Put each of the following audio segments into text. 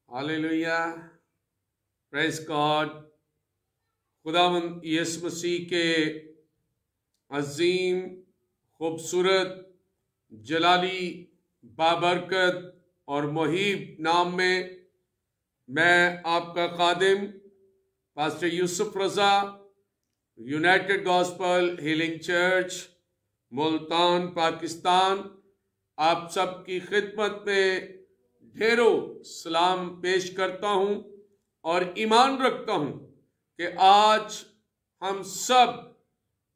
Hallelujah, praise God. खुदावंद यीशु मसीह के अजीम, खूबसूरत, जलाली, बाबरकत और मुहीब नाम में मैं आपका खादिम pastor Yusuf Raza, United Gospel Healing Church, Multan, Pakistan, आप सबकी खिदमत में ढेरों सलाम पेश करता हूं और ईमान रखता हूं कि आज हम सब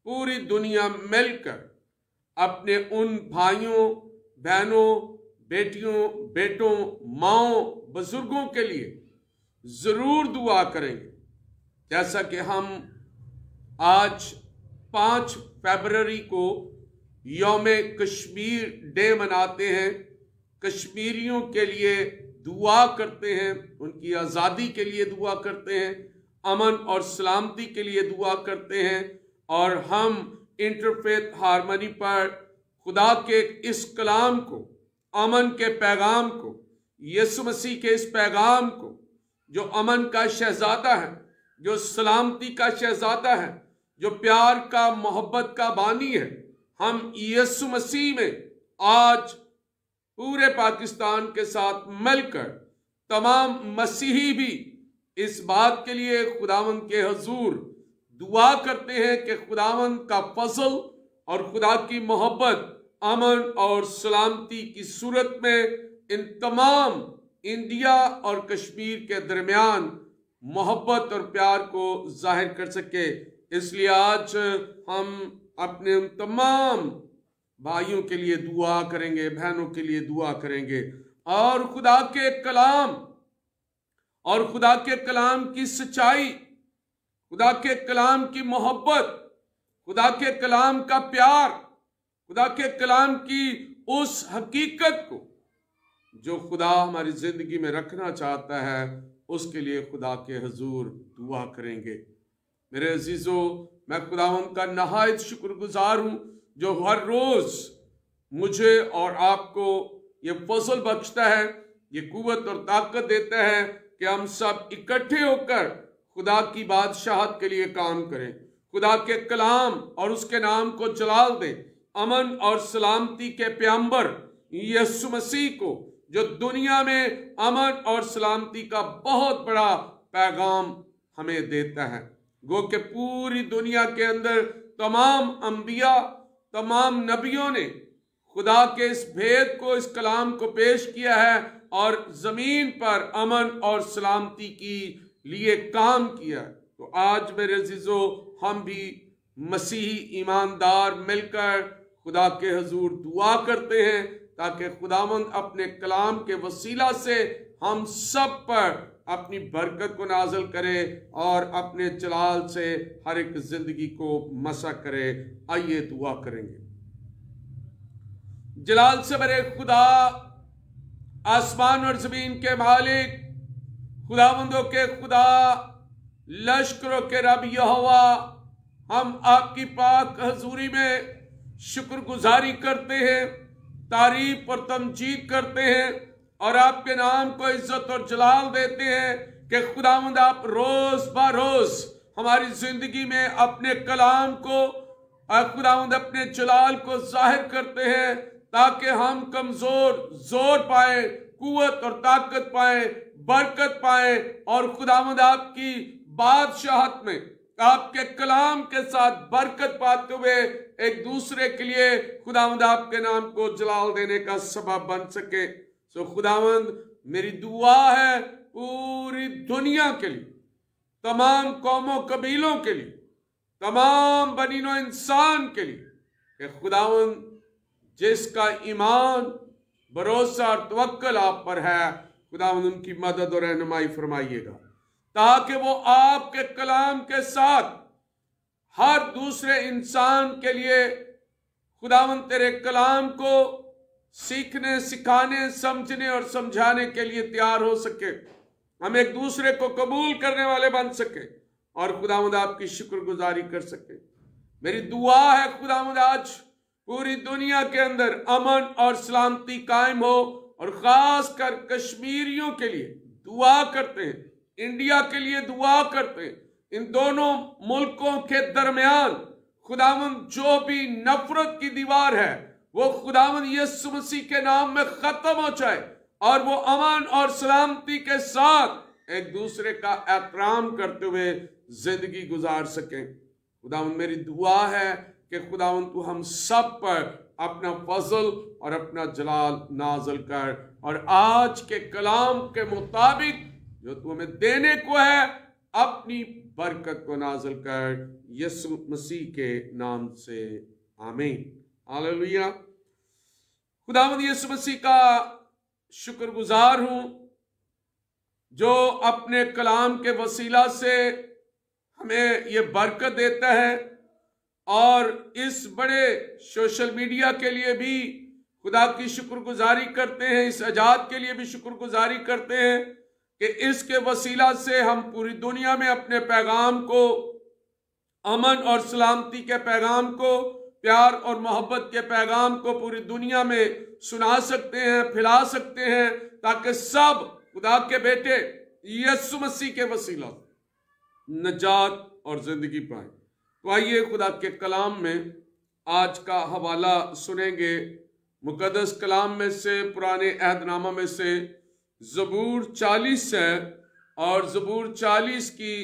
पूरी दुनिया मिलकर अपने उन भाइयों, बहनों, बेटियों, बेटों, माओं, बुजुर्गों के लिए जरूर दुआ करेंगे। जैसा कि हम आज 5 फरवरी को यौम कश्मीर डे मनाते हैं, कश्मीरियों के लिए दुआ करते हैं, उनकी आज़ादी के लिए दुआ करते हैं, अमन और सलामती के लिए दुआ करते हैं। और हम इंटरफेथ हारमनी पर खुदा के इस कलाम को, अमन के पैगाम को, यीशु मसीह के इस पैगाम को, जो अमन का शहजादा है, जो सलामती का शहजादा है, जो प्यार का, मोहब्बत का बानी है, हम यीशु मसीह में आज पूरे पाकिस्तान के साथ मिलकर तमाम मसीही भी इस बात के लिए खुदावंद के हुजूर दुआ करते हैं कि खुदावंद का फजल और खुदा की मोहब्बत अमन और सलामती की सूरत में इन तमाम इंडिया और कश्मीर के दरमियान मोहब्बत और प्यार को जाहिर कर सके। इसलिए आज हम अपने उन तमाम भाइयों के लिए दुआ करेंगे, बहनों के लिए दुआ करेंगे और खुदा के कलाम और खुदा के कलाम की सच्चाई, खुदा के कलाम की मोहब्बत, खुदा के कलाम का प्यार, खुदा के कलाम की उस हकीकत को जो खुदा हमारी जिंदगी में रखना चाहता है, उसके लिए खुदा के हुजूर दुआ करेंगे। मेरे अजीजों, मैं खुदावंद का नहायत शुक्रगुजार हूं जो हर रोज मुझे और आपको ये फजल बख्शता है, ये कुव्वत और ताकत देता है कि हम सब इकट्ठे होकर खुदा की बादशाहत के लिए काम करें, खुदा के कलाम और उसके नाम को जलाल दें। अमन और सलामती के प्याम्बर यीशु मसीह को, जो दुनिया में अमन और सलामती का बहुत बड़ा पैगाम हमें देता है। गो के पूरी दुनिया के अंदर तमाम अंबिया, तमाम नबियों ने खुदा के इस भेद को, इस कलाम को पेश किया है और जमीन पर अमन और सलामती की लिए काम किया। तो आज मेरे अजीजों, हम भी मसीही ईमानदार मिलकर खुदा के हुजूर दुआ करते हैं ताकि खुदावंद अपने कलाम के वसीला से हम सब पर अपनी बरकत को नाज़िल करे और अपने जलाल से हर एक जिंदगी को मसा करे। आइए दुआ करेंगे। जलाल से बड़े खुदा, आसमान और जमीन के मालिक, खुदावंदों के खुदा, लश्करों के रब यहोवा, हम आपकी पाक हजूरी में शुक्रगुजारी करते हैं, तारीफ और तमजीद करते हैं और आपके नाम को इज्जत और जलाल देते हैं कि खुदावंद आप रोज बरोज हमारी जिंदगी में अपने कलाम को, खुदावंद अपने जलाल को जाहिर करते हैं ताकि हम कमजोर जोर पाए, कुव्वत और ताकत पाए, बरकत पाए और खुदावंद आपकी बादशाहत में आपके कलाम के साथ बरकत पाते हुए एक दूसरे के लिए खुदावंद आपके नाम को जलाल देने का सबब बन सके। सो खुदावंद, मेरी दुआ है पूरी दुनिया के लिए, तमाम कौमों कबीलों के लिए, तमाम बनीनो इंसान के लिए कि खुदावंद जिसका ईमान, भरोसा और तवक्कल आप पर है, खुदावंद उनकी मदद और रहनुमाई फरमाइएगा ताकि वो आपके कलाम के साथ हर दूसरे इंसान के लिए खुदावंद तेरे कलाम को सीखने, सिखाने, समझने और समझाने के लिए तैयार हो सके, हम एक दूसरे को कबूल करने वाले बन सके और खुदावंद आपकी शुक्रगुजारी कर सके। मेरी दुआ है खुदावंद आज पूरी दुनिया के अंदर अमन और सलामती कायम हो और खास कर कश्मीरियों के लिए दुआ करते हैं, इंडिया के लिए दुआ करते हैं। इन दोनों मुल्कों के दरमियान खुदावंद जो भी नफरत की दीवार है वो खुदावंद यीशु मसीह के नाम में खत्म हो जाए और वो अमन और सलामती के साथ एक दूसरे का एहतराम करते हुए जिंदगी गुजार सकें। खुदावंद मेरी दुआ है कि खुदावंद तू हम सब पर अपना फजल और अपना जलाल नाजल कर और आज के कलाम के मुताबिक जो तू हमें देने को है अपनी बरकत को नाजल कर, यीशु मसीह के नाम से आमीन। हालेलुया। खुदावंद यीशु मसीह का शुक्रगुजार हूं जो अपने कलाम के वसीला से हमें ये बरकत देता है और इस बड़े सोशल मीडिया के लिए भी खुदा की शुक्रगुजारी करते हैं, इस आजाद के लिए भी शुक्रगुजारी करते हैं कि इसके वसीला से हम पूरी दुनिया में अपने पैगाम को, अमन और सलामती के पैगाम को, प्यार और मोहब्बत के पैगाम को पूरी दुनिया में सुना सकते हैं, फैला सकते हैं, ताकि सब खुदा के बेटे यीशु मसीह के वसीला नजात और जिंदगी पाए। तो आइए खुदा के कलाम में आज का हवाला सुनेंगे। मुकद्दस कलाम में से, पुराने अहदनामा में से ज़बूर 40 है और ज़बूर 40 की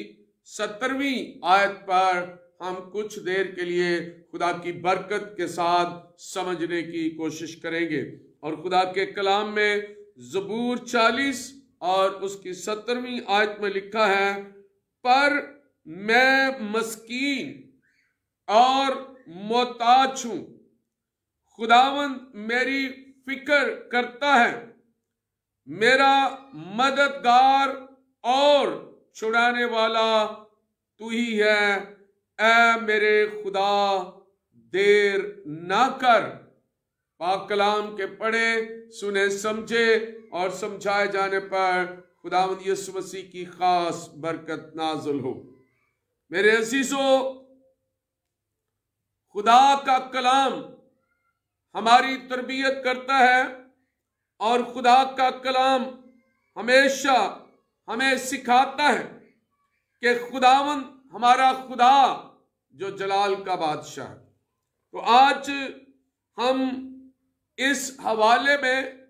17वीं आयत पर हम कुछ देर के लिए खुदा की बरकत के साथ समझने की कोशिश करेंगे। और खुदा के कलाम में ज़बूर 40 और उसकी 17वीं आयत में लिखा है, पर मैं मस्कीन और मोहताज हूं, खुदावंद मेरी फिक्र करता है, मेरा मददगार और छुड़ाने वाला तू ही है, ऐ मेरे खुदा देर ना कर। पाक कलाम के पढ़े, सुने, समझे और समझाए जाने पर खुदावंद यीशु मसीह की खास बरकत नाज़िल हो। मेरे अजीजों, खुदा का कलाम हमारी तरबियत करता है और खुदा का कलाम हमेशा हमें सिखाता है कि खुदावंद हमारा खुदा जो जलाल का बादशाह है। तो आज हम इस हवाले में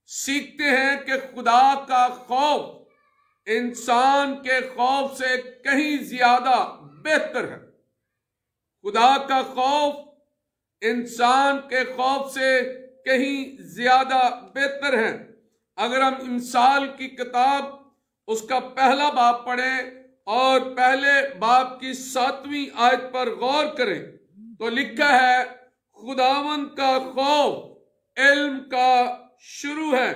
सीखते हैं कि खुदा का खौफ इंसान के खौफ से कहीं ज्यादा बेहतर है। खुदा का खौफ इंसान के खौफ से कहीं ज्यादा बेहतर है। अगर हम इमसाल की किताब उसका पहला बाब पढ़ें और पहले बाब की 7वीं आयत पर गौर करें तो लिखा है, खुदावंद का खौफ इल्म का शुरू है,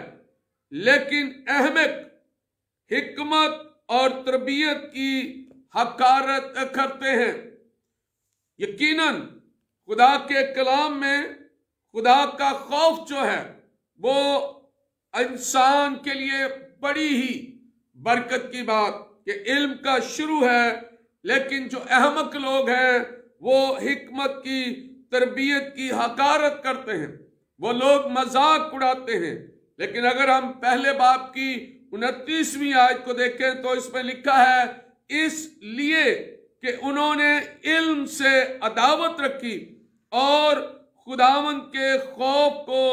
लेकिन अहमक हिकमत और तरबियत की हकारत करते हैं। यकीनन खुदा के कलाम में खुदा का खौफ जो है वो इंसान के लिए बड़ी ही बरकत की बात कि इल्म का शुरू है, लेकिन जो अहमक लोग हैं वो हिकमत की, तरबियत की हकारत करते हैं, वो लोग मजाक उड़ाते हैं। लेकिन अगर हम पहले बाब की 29वीं आयत को देखें तो इसमें लिखा है, इसलिए कि उन्होंने इल्म से अदावत रखी और खुदावंद के खौफ को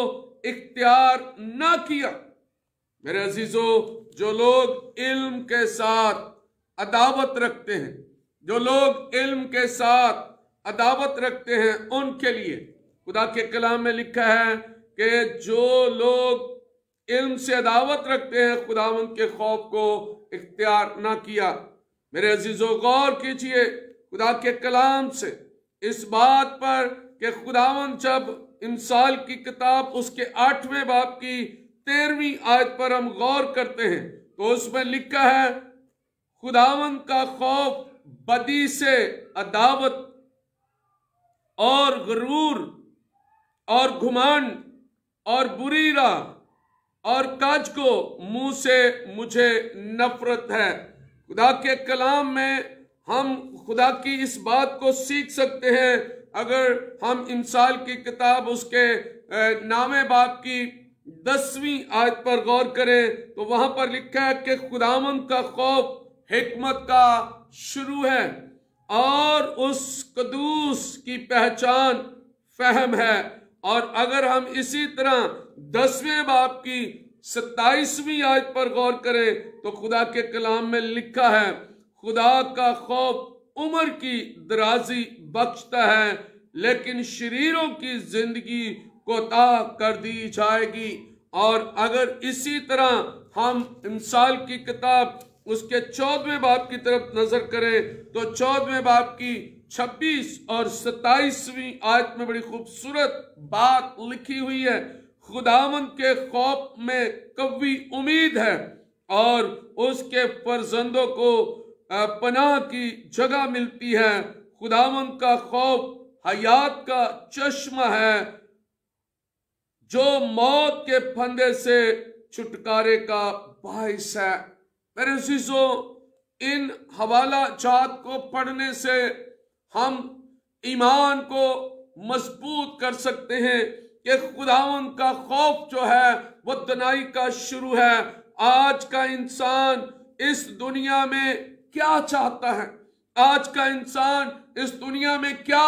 इख्तियार ना किया। मेरे अजीजों, जो लोग इल्म के साथ अदावत रखते हैं, जो लोग इल्म के साथ अदावत रखते हैं, उनके लिए खुदा के कलाम में लिखा है कि जो लोग इल्म से अदावत रखते हैं खुदावंद के खौफ को इख्तियार ना किया। मेरे अजीजों, गौर कीजिए खुदा के कलाम से इस बात पर कि खुदावंद जब इमसाल की किताब उसके 8वें बाब की 13वीं आयत पर हम गौर करते हैं तो उसमें लिखा है, खुदावंद का खौफ बदी से अदावत और गुरूर और घुमांड और बुरी राह और काज को मुंह से मुझे नफरत है। खुदा के कलाम में हम खुदा की इस बात को सीख सकते हैं अगर हम इमसाल की किताब उसके 9वें बाब की 10वीं आयत पर गौर करें तो वहां पर लिखा है कि खुदावंद का खौफ हिकमत का शुरू है और उस कदूस की पहचान फहम है। और अगर हम इसी तरह 10वें बाब की 27वीं आयत पर गौर करें तो खुदा के कलाम में लिखा है, खुदा का खौफ उम्र की दराजी बख्शता है, लेकिन शरीरों की जिंदगी कोताह कर दी जाएगी। और अगर इसी तरह हम मिसाल की किताब उसके 14वें बाब की तरफ नजर करें तो 14वें बाब की 26 और 27वीं आयत में बड़ी खूबसूरत बात लिखी हुई है, खुदावंद के खौफ में कवी उम्मीद है और उसके फर्जंदों को पनाह की जगह मिलती है। खुदावंद का खौफ हयात का चश्मा है जो मौत के फंदे से छुटकारे का बाइस है। मेरे अज़ीज़ों, इन हवाला जात को पढ़ने से हम ईमान को मजबूत कर सकते हैं कि खुदावंद का खौफ जो है वो दनाई का शुरू है। आज का इंसान इस दुनिया में क्या चाहता है? आज का इंसान इस दुनिया में क्या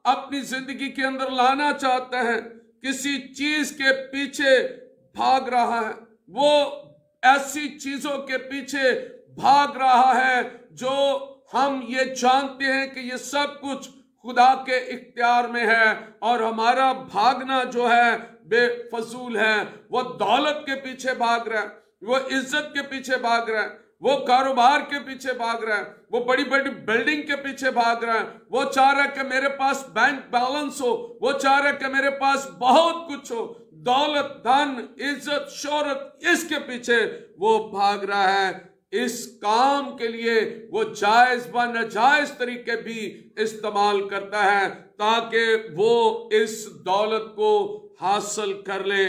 अपनी जिंदगी के अंदर लाना चाहता है? किसी चीज के पीछे भाग रहा है। वो ऐसी चीजों के पीछे भाग रहा है जो हम ये जानते हैं कि ये सब कुछ खुदा के इख्तियार में है और हमारा भागना जो है बेफजूल है। वो दौलत के पीछे भाग रहा है, वो इज्जत के पीछे भाग रहा है, वो कारोबार के पीछे भाग रहा है, वो बड़ी बड़ी बिल्डिंग के पीछे भाग रहा है। वो चाह रहा है कि मेरे पास बैंक बैलेंस हो, वो चाह रहा है कि मेरे पास बहुत कुछ हो, दौलत, धन, इज्जत, शोहरत, इसके पीछे वो भाग रहा है। इस काम के लिए वो जायज व नाजायज तरीके भी इस्तेमाल करता है ताकि वो इस दौलत को हासिल कर ले।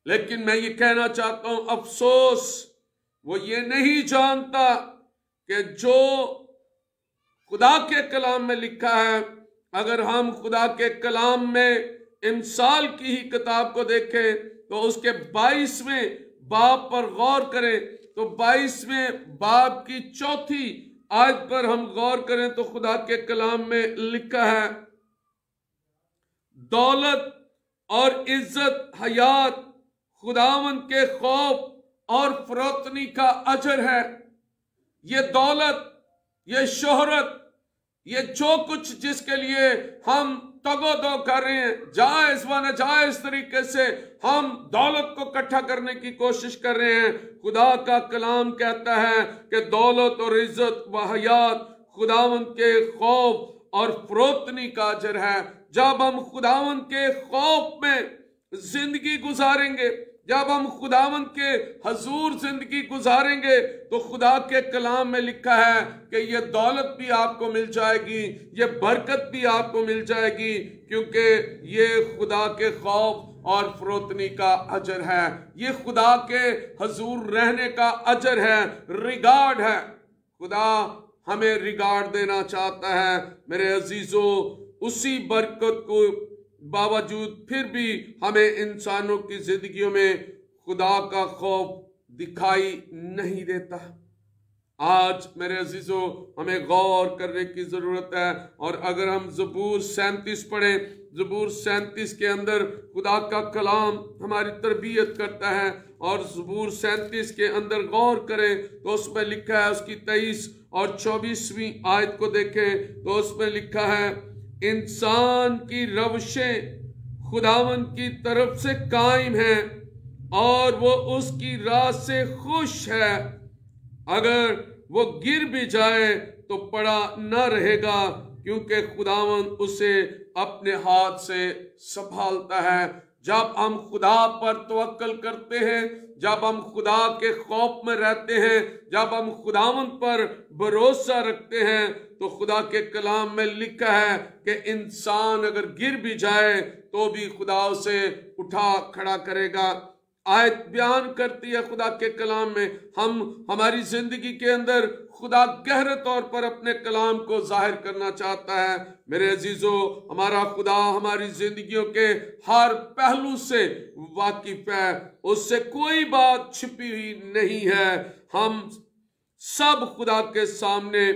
लेकिन मैं ये कहना चाहता हूं, अफसोस वो ये नहीं जानता कि जो खुदा के कलाम में लिखा है, अगर हम खुदा के कलाम में इमसाल की ही किताब को देखें तो उसके 22वें बाब पर गौर करें तो 22वें बाब की 4थी आयत पर हम गौर करें तो खुदा के कलाम में लिखा है, दौलत और इज्जत हयात खुदावंद के खौफ और फरोतनी का अजर है। ये दौलत, ये शोहरत, ये जो कुछ जिसके लिए हम तगोदो कर रहे हैं, जायज व नाजायज तरीके से हम दौलत को इकट्ठा करने की कोशिश कर रहे हैं, खुदा का कलाम कहता है कि दौलत और इज्जत व हयात खुदावंद के खौफ और फरोतनी का अजर है। जब हम खुदावंद के खौफ में जिंदगी गुजारेंगे, जब हम खुदावंद के हजूर जिंदगी गुजारेंगे तो खुदा के कलाम में लिखा है कि ये दौलत भी आपको मिल जाएगी, ये बरकत भी आपको मिल जाएगी, क्योंकि ये खुदा के खौफ और फरोतनी का अजर है, ये खुदा के हजूर रहने का अजर है, रिगार्ड है। खुदा हमें रिगार्ड देना चाहता है। मेरे अजीजों, उसी बरकत को बावजूद फिर भी हमें इंसानों की जिंदगियों में खुदा का खौफ दिखाई नहीं देता। आज मेरे अजीजों, हमें गौर करने की जरूरत है। और अगर हम ज़बूर 37 पढ़ें, ज़बूर 37 के अंदर खुदा का कलाम हमारी तरबियत करता है और ज़बूर 37 के अंदर गौर करें तो उसमें लिखा है, उसकी 23 और 24वीं आयत को देखें तो उसमें लिखा है, इंसान की रवशें खुदावंद की तरफ से कायम हैं और वो उसकी राह से खुश है। अगर वो गिर भी जाए तो पड़ा न रहेगा, क्योंकि खुदावंद उसे अपने हाथ से संभालता है। जब हम खुदा पर तवक्कल करते हैं, जब हम खुदा के खौफ में रहते हैं, जब हम खुदावंद पर भरोसा रखते हैं तो खुदा के कलाम में लिखा है कि इंसान अगर गिर भी जाए तो भी खुदा उसे उठा खड़ा करेगा। आयत बयान करती है खुदा के कलाम में, हम हमारी जिंदगी के अंदर खुदा गहरे तौर पर अपने कलाम को जाहिर करना चाहता है। मेरे अजीजों, हमारा खुदा हमारी जिंदगियों के हर पहलू से वाकिफ है, उससे कोई बात छिपी हुई नहीं है। हम सब खुदा के सामने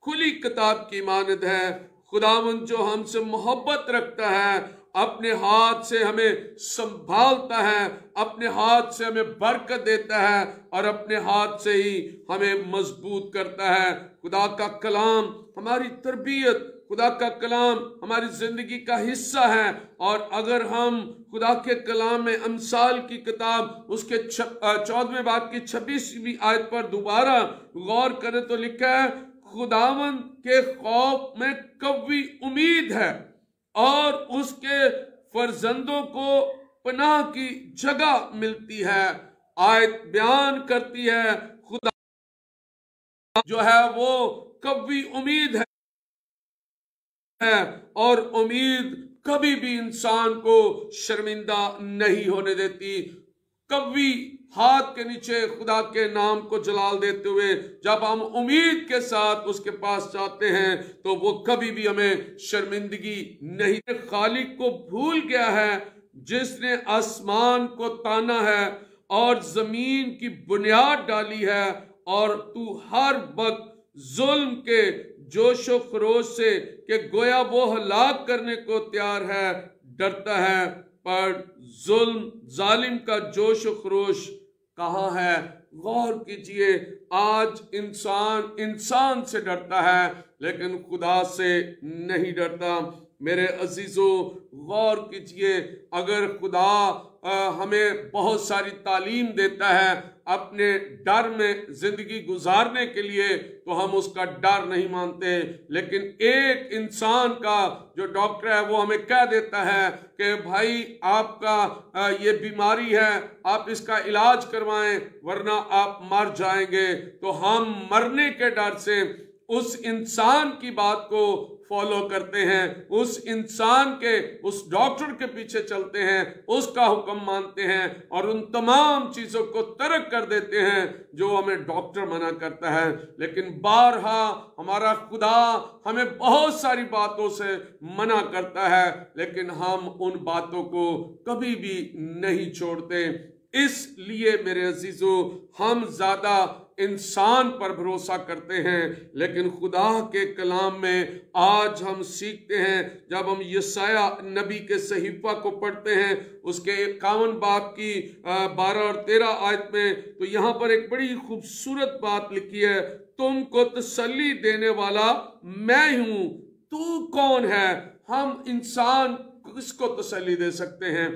खुली किताब की मानद है। खुदावंद जो हमसे मोहब्बत रखता है, अपने हाथ से हमें संभालता है, अपने हाथ से हमें बरकत देता है और अपने हाथ से ही हमें मजबूत करता है। खुदा का कलाम हमारी तरबियत, खुदा का कलाम हमारी जिंदगी का हिस्सा है। और अगर हम खुदा के कलाम में अमसाल की किताब उसके 14वें बाब की 26वीं आयत पर दोबारा गौर करें तो लिखा है, खुदावंद के खौफ में कवी उम्मीद है और उसके फर्जंदों को पनाह की जगह मिलती है। आयत बयान करती है खुदा जो है वो कवी उम्मीद है और उम्मीद कभी भी इंसान को शर्मिंदा नहीं होने देती। कभी हाथ के नीचे खुदा के नाम को जलाल देते हुए जब हम उम्मीद के साथ उसके पास जाते हैं तो वो कभी भी हमें शर्मिंदगी नहीं। खालिक को भूल गया है जिसने आसमान को ताना है और जमीन की बुनियाद डाली है, और तू हर वक्त जुल्म के जोशो खरोश से कि गोया वो हलाक करने को तैयार है डरता है, पर जुल्म जालिम का जोश खरोश कहाँ है? गौर कीजिए, आज इंसान से डरता है लेकिन खुदा से नहीं डरता। मेरे अजीजों, गौर कीजिए, अगर खुदा हमें बहुत सारी तालीम देता है अपने डर में जिंदगी गुजारने के लिए तो हम उसका डर नहीं मानते, लेकिन एक इंसान का जो डॉक्टर है वो हमें कह देता है कि भाई आपका ये बीमारी है, आप इसका इलाज करवाएं वरना आप मर जाएंगे, तो हम मरने के डर से उस इंसान की बात को फॉलो करते हैं, उस इंसान के, उस डॉक्टर के पीछे चलते हैं, उसका हुक्म मानते हैं और उन तमाम चीजों को तर्क कर देते हैं जो हमें डॉक्टर मना करता है। लेकिन बारहा हमारा खुदा हमें बहुत सारी बातों से मना करता है लेकिन हम उन बातों को कभी भी नहीं छोड़ते। इसलिए मेरे अजीजों, हम ज्यादा इंसान पर भरोसा करते हैं लेकिन खुदा के कलाम में आज हम सीखते हैं, जब हम यशाया नबी के सहीफा को पढ़ते हैं उसके 51 बाब की 12 और 13 आयत में, तो यहाँ पर एक बड़ी खूबसूरत बात लिखी है, तुमको तसल्ली देने वाला मैं हूं, तू कौन है? हम इंसान किसको तसल्ली दे सकते हैं?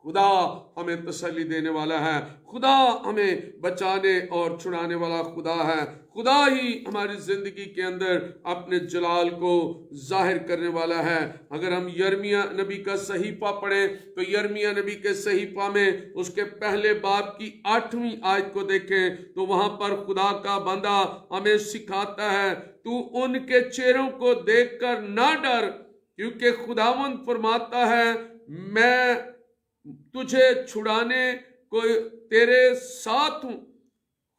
खुदा हमें तसल्ली देने वाला है, खुदा हमें बचाने और छुड़ाने वाला खुदा है, खुदा ही हमारी जिंदगी के अंदर अपने जलाल को जाहिर करने वाला है। अगर हम यिर्मयाह नबी का सहीफा पढ़ें तो यिर्मयाह नबी के सहीफा में उसके पहले बाब की 8वीं आयत को देखें तो वहां पर खुदा का बंदा हमें सिखाता है, तू उनके चेहरों को देखकर ना डर, क्योंकि खुदावंद फरमाता है मैं तुझे छुड़ाने को तेरे साथ हूं।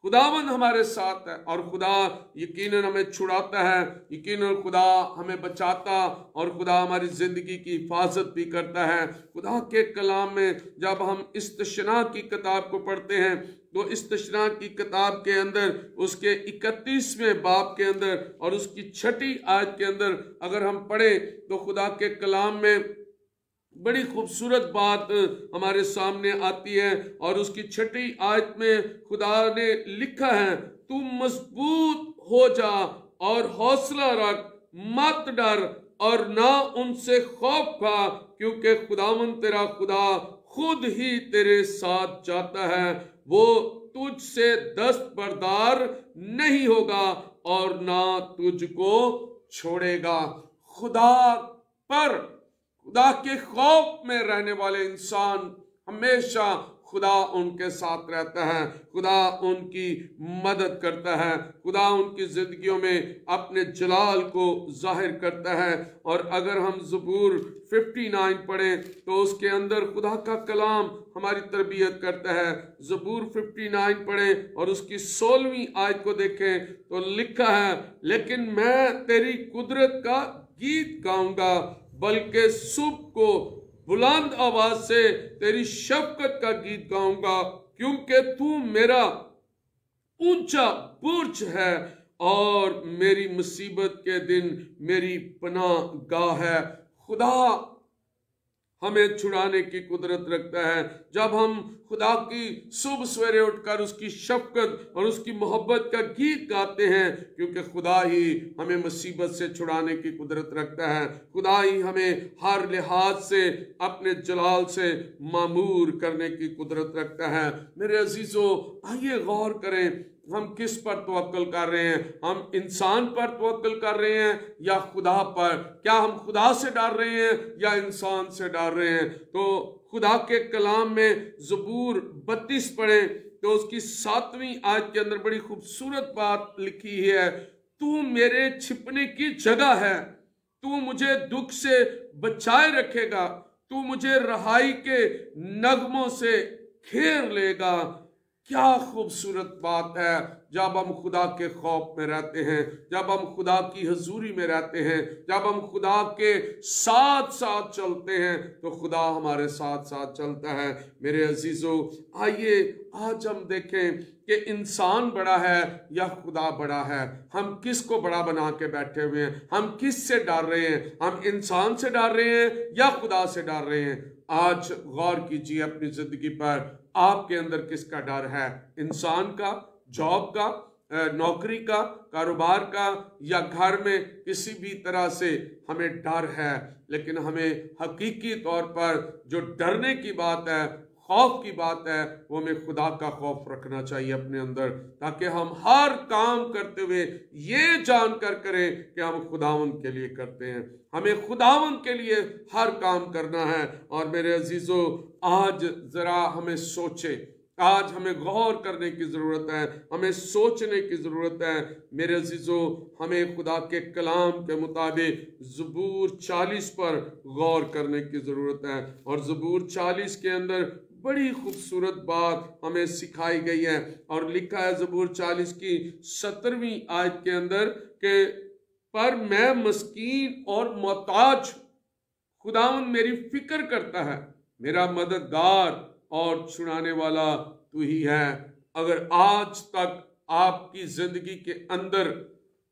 खुदावंद हमारे साथ है और खुदा यकीनन हमें छुड़ाता है, यकीनन खुदा हमें बचाता और खुदा हमारी जिंदगी की हिफाजत भी करता है। खुदा के कलाम में जब हम इस्तिशना की किताब को पढ़ते हैं तो इस्तिशना की किताब के अंदर उसके 31वें बाब के अंदर और उसकी 6ठी आयत के अंदर अगर हम पढ़े तो खुदा के कलाम में बड़ी खूबसूरत बात हमारे सामने आती है और उसकी 6ठी आयत में खुदा ने लिखा है, तू मजबूत हो जा और हौसला रख, मत डर और ना उनसे खौफ खा, क्योंकि खुदावंद तेरा खुदा खुद ही तेरे साथ जाता है, वो तुझसे दस्तबरदार नहीं होगा और ना तुझको छोड़ेगा। खुदा पर, खुदा के खौफ में रहने वाले इंसान हमेशा खुदा उनके साथ रहता है, खुदा उनकी मदद करता है, खुदा उनकी जिंदगियों में अपने जलाल को जाहिर करता है। और अगर हम ज़बूर 59 पढ़ें तो उसके अंदर खुदा का कलाम हमारी तरबियत करता है। ज़बूर 59 पढ़ें और उसकी 16वीं आयत को देखें तो लिखा है, लेकिन मैं तेरी कुदरत का गीत गाऊंगा, बल्कि सुबह को बुलंद आवाज से तेरी शफकत का गीत गाऊंगा, क्योंकि तू मेरा ऊंचा बुर्ज है और मेरी मुसीबत के दिन मेरी पनाह गाह है। खुदा हमें छुड़ाने की कुदरत रखता है। जब हम खुदा की सुबह सवेरे उठकर उसकी शफकत और उसकी मोहब्बत का गीत गाते हैं, क्योंकि खुदा ही हमें मुसीबत से छुड़ाने की कुदरत रखता है। खुदा ही हमें हर लिहाज से अपने जलाल से मामूर करने की कुदरत रखता है। मेरे अजीजों, आइए गौर करें, हम किस पर तवक्कल कर रहे हैं? हम इंसान पर तवक्कल कर रहे हैं या खुदा पर? क्या हम खुदा से डर रहे हैं या इंसान से डर रहे हैं? तो खुदा के कलाम में ज़बूर 32 पढ़ें तो उसकी 7वीं आयत के अंदर बड़ी खूबसूरत बात लिखी है, तू मेरे छिपने की जगह है, तू मुझे दुख से बचाए रखेगा, तू मुझे रहाई के नगमों से घेर लेगा। क्या खूबसूरत बात है जब हम खुदा के खौफ में रहते हैं, जब हम खुदा की हजूरी में रहते हैं, जब हम खुदा के साथ साथ चलते हैं तो खुदा हमारे साथ साथ चलता है। मेरे अजीजों, आइए आज हम देखें कि इंसान बड़ा है या खुदा बड़ा है। हम किस को बड़ा बना के बैठे हुए हैं? हम किस से डर रहे हैं? हम इंसान से डर रहे हैं या खुदा से डर रहे हैं? आज गौर कीजिए अपनी जिंदगी पर, आपके अंदर किसका डर है? इंसान का, जॉब का, नौकरी का, कारोबार का, या घर में किसी भी तरह से हमें डर है। लेकिन हमें हकीकी तौर पर जो डरने की बात है, खौफ की बात है, वो हमें खुदा का खौफ रखना चाहिए अपने अंदर, ताकि हम हर काम करते हुए ये जानकर करें कि हम खुदावन के लिए करते हैं। हमें खुदावन के लिए हर काम करना है। और मेरे अजीजों, आज जरा हमें सोचे, आज हमें गौर करने की जरूरत है, हमें सोचने की जरूरत है। मेरे अजीजों, हमें खुदा के कलाम के मुताबिक ज़बूर 40 पर गौर करने की जरूरत है। और ज़बूर 40 के अंदर बड़ी खूबसूरत बात हमें सिखाई गई है और लिखा है ज़बूर 40 की 17वीं आयत के अंदर कि पर मैं मस्कीन और मोहताज, खुदावन मेरी फिक्र करता है, मेरा मददगार और छुड़ाने वाला तू ही है। अगर आज तक आपकी जिंदगी के अंदर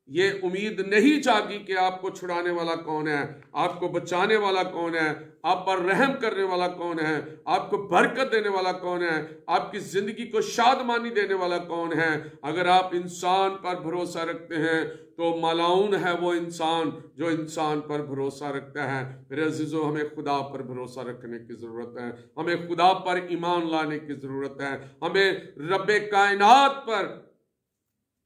ये उम्मीद नहीं जागी कि आपको छुड़ाने वाला कौन है, आपको बचाने वाला कौन है, आप पर रहम करने वाला कौन है, आपको बरकत देने वाला कौन है, आपकी जिंदगी को शादमानी देने वाला कौन है, अगर आप इंसान पर भरोसा रखते हैं तो मालाउन है वो इंसान जो इंसान पर भरोसा रखता है। मेरे अजीजों, हमें खुदा पर भरोसा रखने की जरूरत है, हमें खुदा पर ईमान लाने की जरूरत है, हमें रब्बे कायनात पर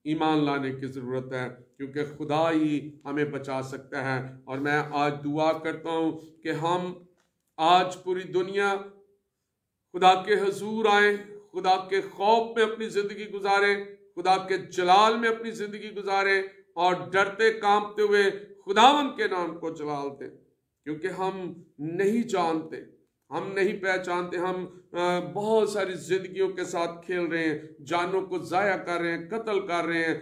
ईमान लाने की जरूरत है, क्योंकि खुदा ही हमें बचा सकता है। और मैं आज दुआ करता हूं कि हम आज पूरी दुनिया खुदा के हजूर आए, खुदा के खौफ में अपनी जिंदगी गुजारें, खुदा के जलाल में अपनी जिंदगी गुजारें और डरते कांपते हुए खुदावन के नाम को जलाल दें, क्योंकि हम नहीं जानते, हम नहीं पहचानते, हम बहुत सारी जिंदगियों के साथ खेल रहे हैं, जानों को जाया कर रहे हैं, कत्ल कर रहे हैं,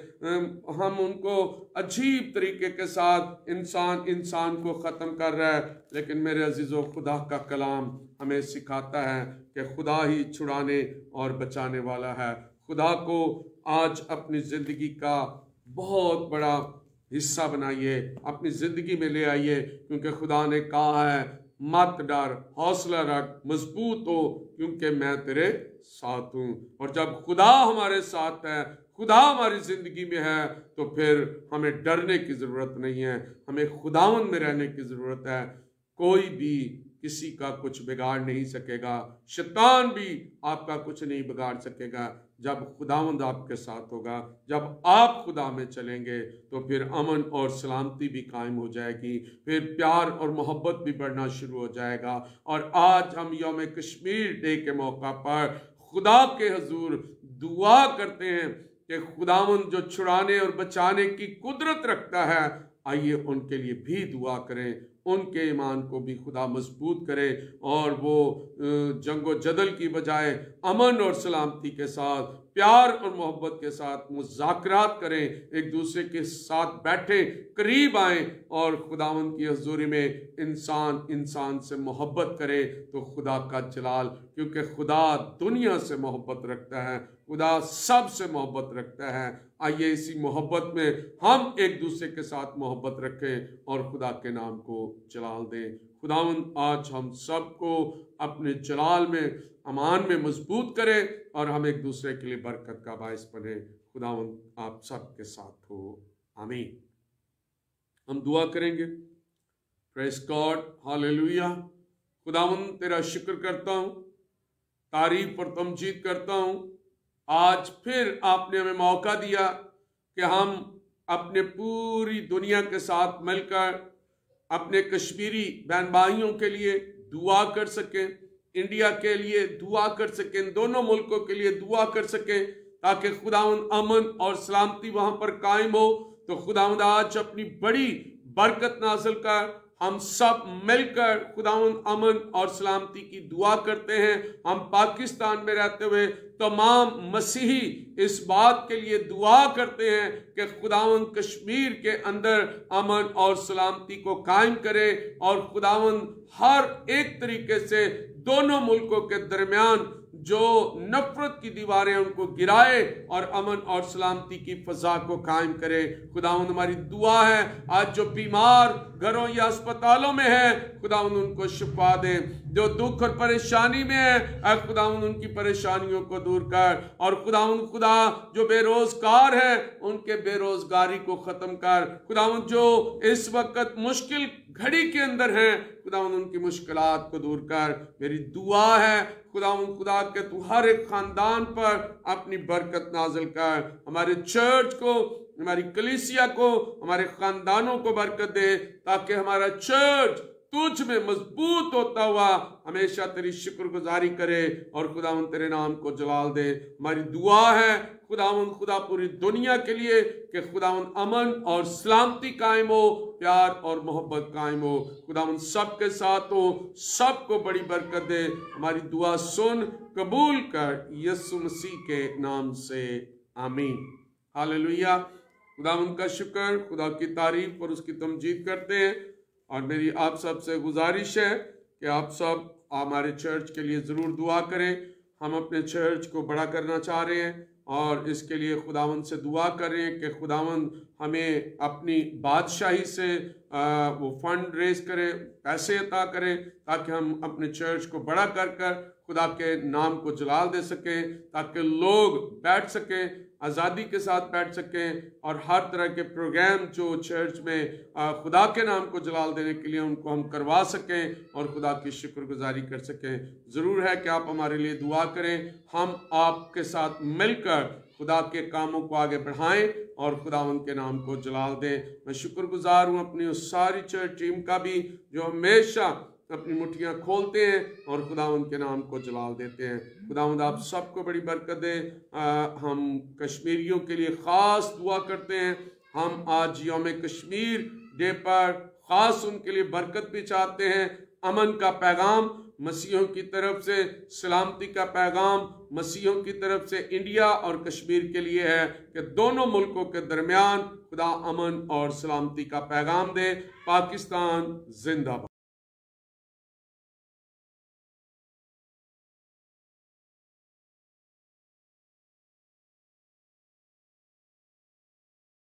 हम उनको अजीब तरीके के साथ इंसान को ख़त्म कर रहा है। लेकिन मेरे अजीज़ों, खुदा का कलाम हमें सिखाता है कि खुदा ही छुड़ाने और बचाने वाला है। खुदा को आज अपनी ज़िंदगी का बहुत बड़ा हिस्सा बनाइए, अपनी ज़िंदगी में ले आइए, क्योंकि खुदा ने कहा है मत डर, हौसला रख, मजबूत हो, क्योंकि मैं तेरे साथ हूं। और जब खुदा हमारे साथ है, खुदा हमारी जिंदगी में है, तो फिर हमें डरने की जरूरत नहीं है, हमें खुदावन में रहने की जरूरत है। कोई भी किसी का कुछ बिगाड़ नहीं सकेगा, शैतान भी आपका कुछ नहीं बिगाड़ सकेगा। जब खुदावंद आपके साथ होगा, जब आप खुदा में चलेंगे तो फिर अमन और सलामती भी कायम हो जाएगी, फिर प्यार और मोहब्बत भी बढ़ना शुरू हो जाएगा। और आज हम यौम कश्मीर डे के मौका पर खुदा के हजूर दुआ करते हैं कि खुदावंद जो छुड़ाने और बचाने की कुदरत रखता है, आइए उनके लिए भी दुआ करें, उनके ईमान को भी खुदा मजबूत करे और वो जंगो जदल की बजाय अमन और सलामती के साथ, प्यार और मोहब्बत के साथ मुज़ाकरात करें, एक दूसरे के साथ बैठे, करीब आए और खुदावंद की हजूरी में इंसान इंसान से मोहब्बत करे तो खुदा का जलाल, क्योंकि खुदा दुनिया से मोहब्बत रखता है, खुदा सब से मोहब्बत रखता है। आइए इसी मोहब्बत में हम एक दूसरे के साथ मोहब्बत रखें और खुदा के नाम को जलाल दें। खुदावंद आज हम सबको अपने जलाल में, अमान में मजबूत करे और हम एक दूसरे के लिए बरकत का बायस बने। खुदावंद आप सबके साथ हो, आमीन। हम दुआ करेंगे। Praise God, hallelujah. खुदावंद तेरा शुक्र करता हूँ, तारीफ और तमजीद करता हूँ। आज फिर आपने हमें मौका दिया कि हम अपने पूरी दुनिया के साथ मिलकर अपने कश्मीरी बहन भाइयों के लिए दुआ कर सकें, इंडिया के लिए दुआ कर सकें, दोनों मुल्कों के लिए दुआ कर सकें, ताकि खुदावंद अमन और सलामती वहां पर कायम हो। तो खुदावंद आज अपनी बड़ी बरकत नाज़िल कर, हम सब मिलकर खुदावंद अमन और सलामती की दुआ करते हैं। हम पाकिस्तान में रहते हुए तमाम मसीही इस बात के लिए दुआ करते हैं कि खुदावंद कश्मीर के अंदर अमन और सलामती को कायम करे और खुदावंद हर एक तरीके से दोनों मुल्कों के दरमियान जो नफरत की दीवारें उनको गिराए और अमन और सलामती की फजा को कायम करे। खुदावंद हमारी दुआ है, आज जो बीमार घरों या अस्पतालों में है, खुदावंद उनको शिफा दे। जो दुख और परेशानी में है, खुदावंद उनकी परेशानियों को दूर कर। और खुदावंद खुदा जो बेरोजगार है, उनके बेरोजगारी को खत्म कर। खुदावंद जो इस वक्त मुश्किल घड़ी के अंदर हैं, खुदावंद उनकी मुश्किलात को दूर कर। मेरी दुआ है खुदावंद खुदा के तू हर एक खानदान पर अपनी बरकत नाजिल कर, हमारे चर्च को, हमारी कलीसिया को, हमारे खानदानों को बरकत दे, ताकि हमारा चर्च तुझ में मजबूत होता हुआ हमेशा तेरी शुक्रगुजारी करे और खुदावंद तेरे नाम को जलाल दे। हमारी दुआ है खुदावंद खुदा पूरी दुनिया के लिए कि खुदावंद अमन और सलामती कायम हो, प्यार और मोहब्बत कायम हो। खुदावंद सबके साथ हो, सबको बड़ी बरकत दे। हमारी दुआ सुन, कबूल कर, यीशु मसीह के नाम से, आमीन। हालेलुया। खुदावंद का शुक्र, खुदा की तारीफ और उसकी तमजीद करते हैं। और मेरी आप सब से गुजारिश है कि आप सब हमारे चर्च के लिए ज़रूर दुआ करें। हम अपने चर्च को बड़ा करना चाह रहे हैं और इसके लिए खुदावंद से दुआ कर रहे हैं कि खुदावंद हमें अपनी बादशाही से वो फंड रेज करे, पैसे अता करें, ताकि हम अपने चर्च को बड़ा कर कर खुदा के नाम को जलाल दे सकें, ताकि लोग बैठ सकें, आज़ादी के साथ बैठ सकें और हर तरह के प्रोग्राम जो चर्च में खुदा के नाम को जलाल देने के लिए उनको हम करवा सकें और खुदा की शुक्रगुजारी कर सकें। ज़रूर है कि आप हमारे लिए दुआ करें, हम आपके साथ मिलकर खुदा के कामों को आगे बढ़ाएं और खुदावंद के नाम को जलाल दें। मैं शुक्रगुजार हूँ अपनी उस सारी चर्च टीम का भी जो हमेशा अपनी मुट्ठियाँ खोलते हैं और खुदावंद के नाम को जलाल देते हैं। खुदावंद आप सबको बड़ी बरकत दे। हम कश्मीरियों के लिए ख़ास दुआ करते हैं। हम आज यौम कश्मीर डे पर ख़ास उनके लिए बरकत भी चाहते हैं। अमन का पैगाम मसीहों की तरफ से, सलामती का पैगाम मसीहों की तरफ से इंडिया और कश्मीर के लिए है कि दोनों मुल्कों के दरमियान खुदा अमन और सलामती का पैगाम दे। पाकिस्तान जिंदाबाद।